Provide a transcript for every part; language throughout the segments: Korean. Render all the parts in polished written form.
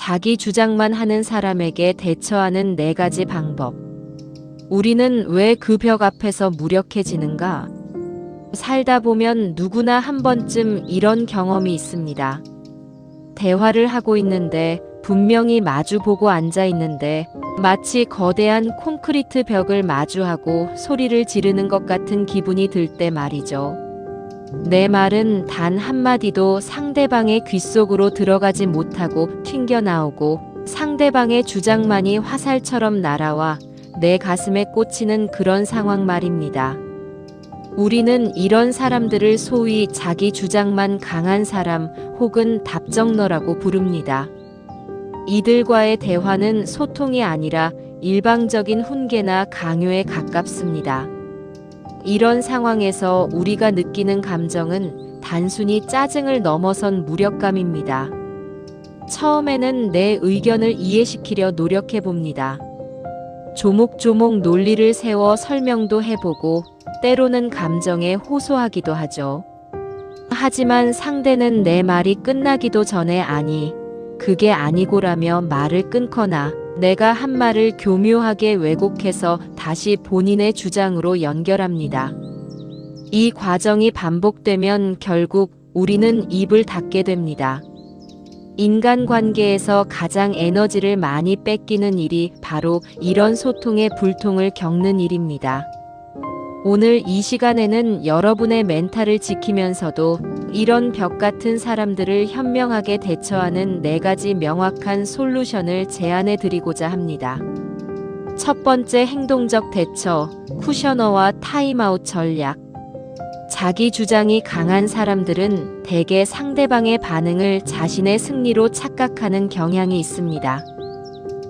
자기 주장만 하는 사람에게 대처하는 4가지 방법. 우리는 왜 그 벽 앞에서 무력해지는가? 살다 보면 누구나 한 번쯤 이런 경험이 있습니다. 대화를 하고 있는데 분명히 마주보고 앉아 있는데 마치 거대한 콘크리트 벽을 마주하고 소리를 지르는 것 같은 기분이 들 때 말이죠. 내 말은 단 한마디도 상대방의 귓속으로 들어가지 못하고 튕겨나오고 상대방의 주장만이 화살처럼 날아와 내 가슴에 꽂히는 그런 상황 말입니다. 우리는 이런 사람들을 소위 자기 주장만 강한 사람 혹은 답정너라고 부릅니다. 이들과의 대화는 소통이 아니라 일방적인 훈계나 강요에 가깝습니다. 이런 상황에서 우리가 느끼는 감정은 단순히 짜증을 넘어선 무력감입니다. 처음에는 내 의견을 이해시키려 노력해 봅니다. 조목조목 논리를 세워 설명도 해보고 때로는 감정에 호소하기도 하죠. 하지만 상대는 내 말이 끝나기도 전에 아니, 그게 아니고라며 말을 끊거나 내가 한 말을 교묘하게 왜곡해서 다시 본인의 주장으로 연결합니다. 이 과정이 반복되면 결국 우리는 입을 닫게 됩니다. 인간관계에서 가장 에너지를 많이 뺏기는 일이 바로 이런 소통의 불통을 겪는 일입니다. 오늘 이 시간에는 여러분의 멘탈을 지키면서도 이런 벽 같은 사람들을 현명하게 대처하는 4가지 명확한 솔루션을 제안해 드리고자 합니다. 첫 번째, 행동적 대처, 쿠셔너와 타임아웃 전략. 자기 주장이 강한 사람들은 대개 상대방의 반응을 자신의 승리로 착각하는 경향이 있습니다.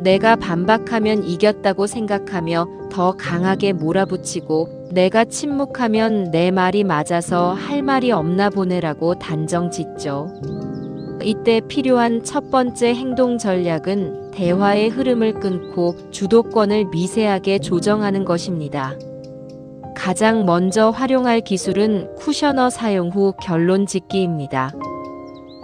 내가 반박하면 이겼다고 생각하며 더 강하게 몰아붙이고 내가 침묵하면 내 말이 맞아서 할 말이 없나 보네라고 단정 짓죠. 이때 필요한 첫 번째 행동 전략은 대화의 흐름을 끊고 주도권을 미세하게 조정하는 것입니다. 가장 먼저 활용할 기술은 쿠셔너 사용 후 결론 짓기입니다.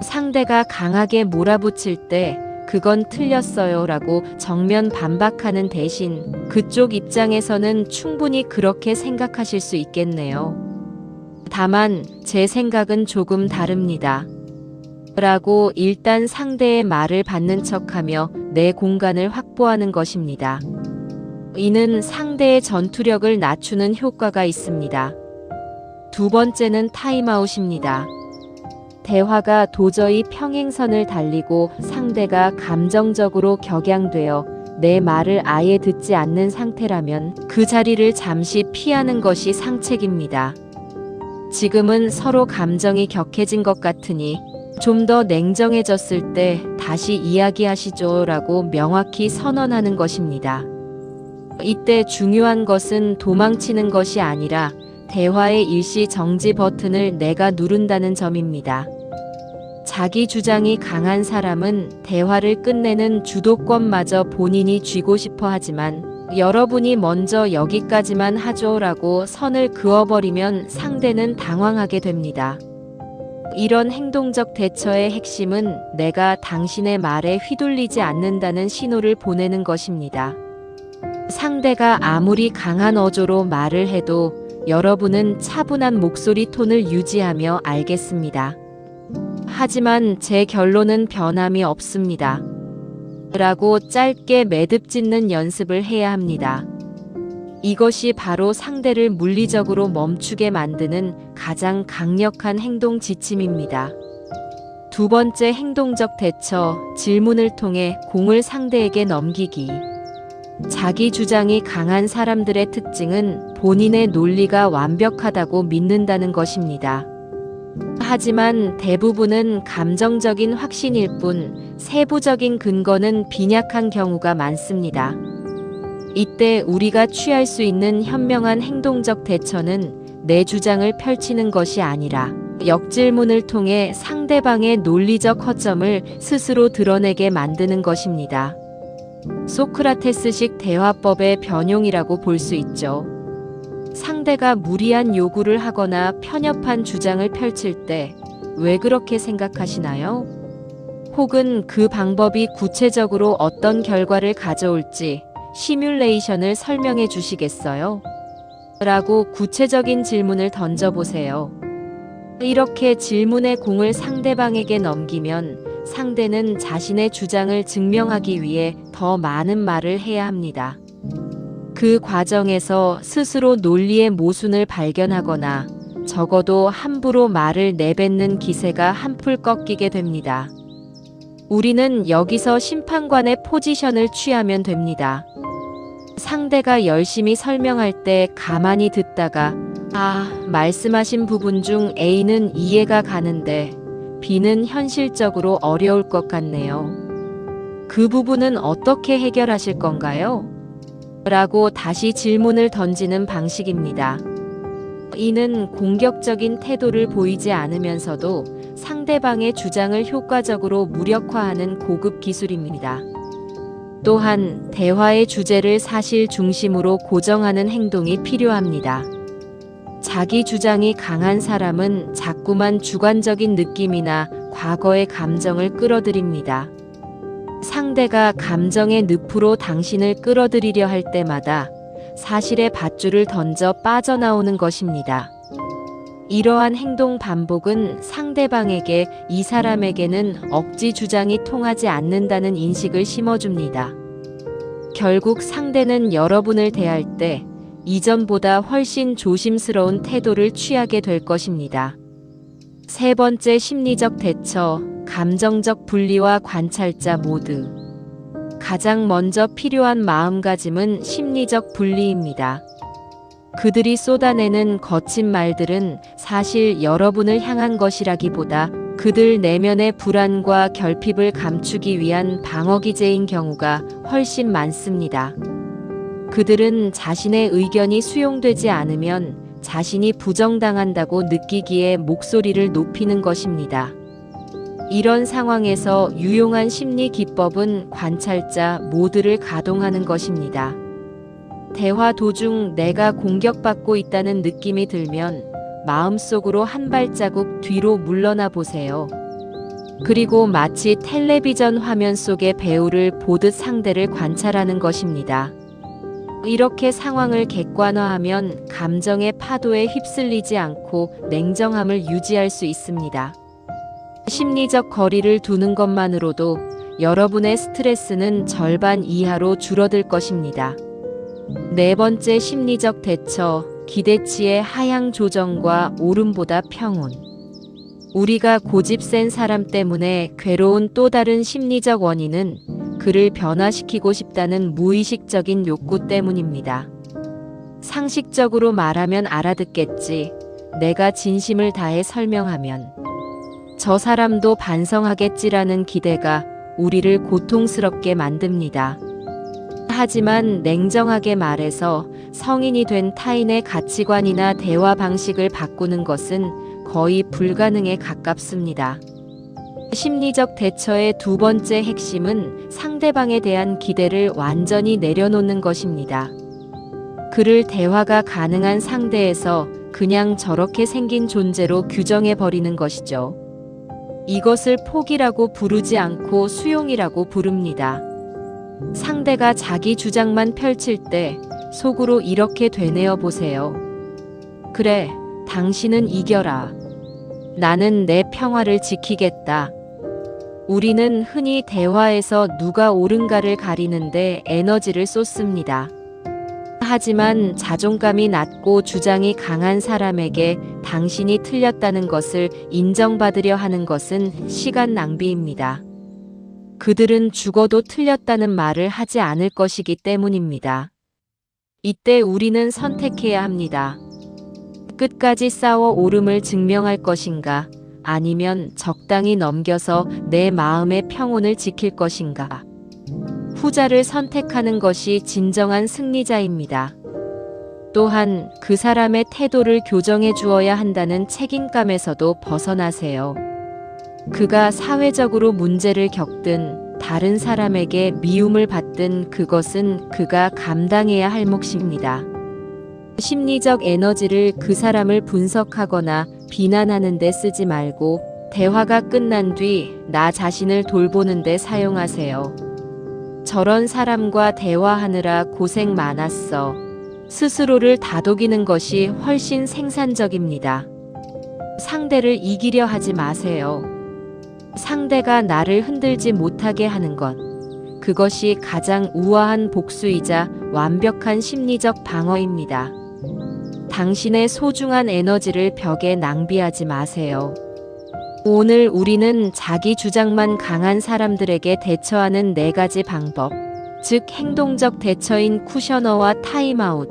상대가 강하게 몰아붙일 때 그건 틀렸어요 라고 정면 반박하는 대신 그쪽 입장에서는 충분히 그렇게 생각하실 수 있겠네요. 다만 제 생각은 조금 다릅니다. 라고 일단 상대의 말을 받는 척하며 내 공간을 확보하는 것입니다. 이는 상대의 전투력을 낮추는 효과가 있습니다. 두 번째는 타임아웃입니다. 대화가 도저히 평행선을 달리고 상대가 감정적으로 격양되어 내 말을 아예 듣지 않는 상태라면 그 자리를 잠시 피하는 것이 상책입니다. 지금은 서로 감정이 격해진 것 같으니 좀 더 냉정해졌을 때 다시 이야기하시죠 라고 명확히 선언하는 것입니다. 이때 중요한 것은 도망치는 것이 아니라 대화의 일시 정지 버튼을 내가 누른다는 점입니다. 자기 주장이 강한 사람은 대화를 끝내는 주도권마저 본인이 쥐고 싶어 하지만 여러분이 먼저 여기까지만 하죠라고 선을 그어버리면 상대는 당황하게 됩니다. 이런 행동적 대처의 핵심은 내가 당신의 말에 휘둘리지 않는다는 신호를 보내는 것입니다. 상대가 아무리 강한 어조로 말을 해도 여러분은 차분한 목소리 톤을 유지하며 알겠습니다. 하지만 제 결론은 변함이 없습니다. 라고 짧게 매듭 짓는 연습을 해야 합니다. 이것이 바로 상대를 물리적으로 멈추게 만드는 가장 강력한 행동 지침입니다. 두 번째 행동적 대처, 질문을 통해 공을 상대에게 넘기기. 자기 주장이 강한 사람들의 특징은 본인의 논리가 완벽하다고 믿는다는 것입니다. 하지만 대부분은 감정적인 확신일 뿐 세부적인 근거는 빈약한 경우가 많습니다. 이때 우리가 취할 수 있는 현명한 행동적 대처는 내 주장을 펼치는 것이 아니라 역질문을 통해 상대방의 논리적 허점을 스스로 드러내게 만드는 것입니다. 소크라테스식 대화법의 변용이라고 볼 수 있죠. 상대가 무리한 요구를 하거나 편협한 주장을 펼칠 때 왜 그렇게 생각하시나요? 혹은 그 방법이 구체적으로 어떤 결과를 가져올지 시뮬레이션을 설명해 주시겠어요? 라고 구체적인 질문을 던져보세요. 이렇게 질문의 공을 상대방에게 넘기면 상대는 자신의 주장을 증명하기 위해 더 많은 말을 해야 합니다. 그 과정에서 스스로 논리의 모순을 발견하거나 적어도 함부로 말을 내뱉는 기세가 한풀 꺾이게 됩니다. 우리는 여기서 심판관의 포지션을 취하면 됩니다. 상대가 열심히 설명할 때 가만히 듣다가 말씀하신 부분 중 A는 이해가 가는데 B는 현실적으로 어려울 것 같네요. 그 부분은 어떻게 해결하실 건가요? 라고 다시 질문을 던지는 방식입니다. 이는 공격적인 태도를 보이지 않으면서도 상대방의 주장을 효과적으로 무력화하는 고급 기술입니다. 또한 대화의 주제를 사실 중심으로 고정하는 행동이 필요합니다. 자기 주장이 강한 사람은 자꾸만 주관적인 느낌이나 과거의 감정을 끌어들입니다. 상대가 감정의 늪으로 당신을 끌어들이려 할 때마다 사실의 밧줄을 던져 빠져나오는 것입니다. 이러한 행동 반복은 상대방에게 이 사람에게는 억지 주장이 통하지 않는다는 인식을 심어줍니다. 결국 상대는 여러분을 대할 때 이전보다 훨씬 조심스러운 태도를 취하게 될 것입니다. 세 번째 심리적 대처, 감정적 분리와 관찰자 모드. 가장 먼저 필요한 마음가짐은 심리적 분리입니다. 그들이 쏟아내는 거친 말들은 사실 여러분을 향한 것이라기보다 그들 내면의 불안과 결핍을 감추기 위한 방어기제인 경우가 훨씬 많습니다. 그들은 자신의 의견이 수용되지 않으면 자신이 부정당한다고 느끼기에 목소리를 높이는 것입니다. 이런 상황에서 유용한 심리 기법은 관찰자 모드를 가동하는 것입니다. 대화 도중 내가 공격받고 있다는 느낌이 들면 마음속으로 한 발자국 뒤로 물러나 보세요. 그리고 마치 텔레비전 화면 속의 배우를 보듯 상대를 관찰하는 것입니다. 이렇게 상황을 객관화하면 감정의 파도에 휩쓸리지 않고 냉정함을 유지할 수 있습니다. 심리적 거리를 두는 것만으로도 여러분의 스트레스는 절반 이하로 줄어들 것입니다. 네 번째 심리적 대처, 기대치의 하향 조정과 오름보다 평온. 우리가 고집 센 사람 때문에 괴로운 또 다른 심리적 원인은 그를 변화시키고 싶다는 무의식적인 욕구 때문입니다. 상식적으로 말하면 알아듣겠지. 내가 진심을 다해 설명하면 저 사람도 반성하겠지라는 기대가 우리를 고통스럽게 만듭니다. 하지만 냉정하게 말해서 성인이 된 타인의 가치관이나 대화 방식을 바꾸는 것은 거의 불가능에 가깝습니다. 심리적 대처의 두 번째 핵심은 상대방에 대한 기대를 완전히 내려놓는 것입니다. 그를 대화가 가능한 상대에서 그냥 저렇게 생긴 존재로 규정해버리는 것이죠. 이것을 포기라고 부르지 않고 수용이라고 부릅니다. 상대가 자기 주장만 펼칠 때 속으로 이렇게 되뇌어 보세요. 그래, 당신은 이겨라. 나는 내 평화를 지키겠다. 우리는 흔히 대화에서 누가 옳은가를 가리는데 에너지를 쏟습니다. 하지만 자존감이 낮고 주장이 강한 사람에게 당신이 틀렸다는 것을 인정받으려 하는 것은 시간 낭비입니다. 그들은 죽어도 틀렸다는 말을 하지 않을 것이기 때문입니다. 이때 우리는 선택해야 합니다. 끝까지 싸워 옳음을 증명할 것인가, 아니면 적당히 넘겨서 내 마음의 평온을 지킬 것인가. 후자를 선택하는 것이 진정한 승리자입니다. 또한 그 사람의 태도를 교정해 주어야 한다는 책임감에서도 벗어나세요. 그가 사회적으로 문제를 겪든 다른 사람에게 미움을 받든 그것은 그가 감당해야 할 몫입니다. 심리적 에너지를 그 사람을 분석하거나 비난하는 데 쓰지 말고 대화가 끝난 뒤 나 자신을 돌보는데 사용하세요. 저런 사람과 대화하느라 고생 많았어. 스스로를 다독이는 것이 훨씬 생산적입니다. 상대를 이기려 하지 마세요. 상대가 나를 흔들지 못하게 하는 것. 그것이 가장 우아한 복수이자 완벽한 심리적 방어입니다. 당신의 소중한 에너지를 벽에 낭비하지 마세요. 오늘 우리는 자기 주장만 강한 사람들에게 대처하는 4가지 방법, 즉 행동적 대처인 쿠셔너와 타임아웃,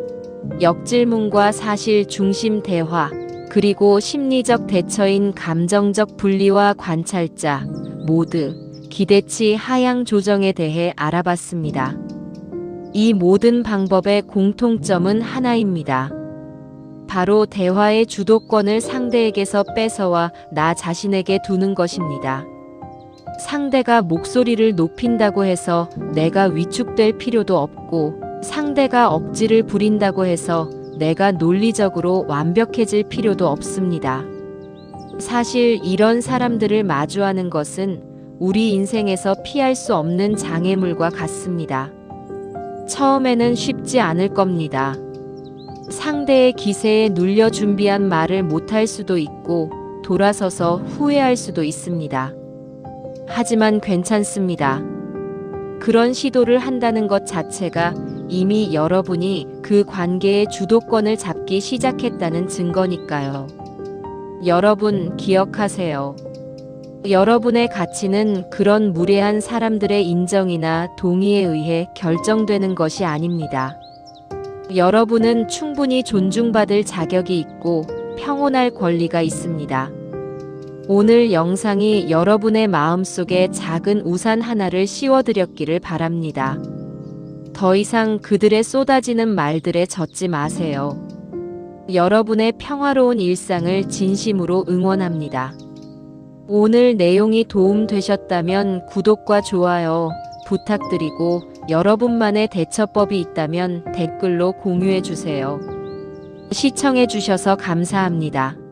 역질문과 사실 중심 대화, 그리고 심리적 대처인 감정적 분리와 관찰자, 모드, 기대치 하향 조정에 대해 알아봤습니다. 이 모든 방법의 공통점은 하나입니다. 바로 대화의 주도권을 상대에게서 뺏어와 나 자신에게 두는 것입니다. 상대가 목소리를 높인다고 해서 내가 위축될 필요도 없고, 상대가 억지를 부린다고 해서 내가 논리적으로 완벽해질 필요도 없습니다. 사실 이런 사람들을 마주하는 것은 우리 인생에서 피할 수 없는 장애물과 같습니다. 처음에는 쉽지 않을 겁니다. 상대의 기세에 눌려 준비한 말을 못할 수도 있고 돌아서서 후회할 수도 있습니다. 하지만 괜찮습니다. 그런 시도를 한다는 것 자체가 이미 여러분이 그 관계의 주도권을 잡기 시작했다는 증거니까요. 여러분 기억하세요. 여러분의 가치는 그런 무례한 사람들의 인정이나 동의에 의해 결정되는 것이 아닙니다. 여러분은 충분히 존중받을 자격이 있고 평온할 권리가 있습니다. 오늘 영상이 여러분의 마음속에 작은 우산 하나를 씌워드렸기를 바랍니다. 더 이상 그들의 쏟아지는 말들에 젖지 마세요. 여러분의 평화로운 일상을 진심으로 응원합니다. 오늘 내용이 도움되셨다면 구독과 좋아요 부탁드리고 여러분만의 대처법이 있다면 댓글로 공유해주세요. 시청해주셔서 감사합니다.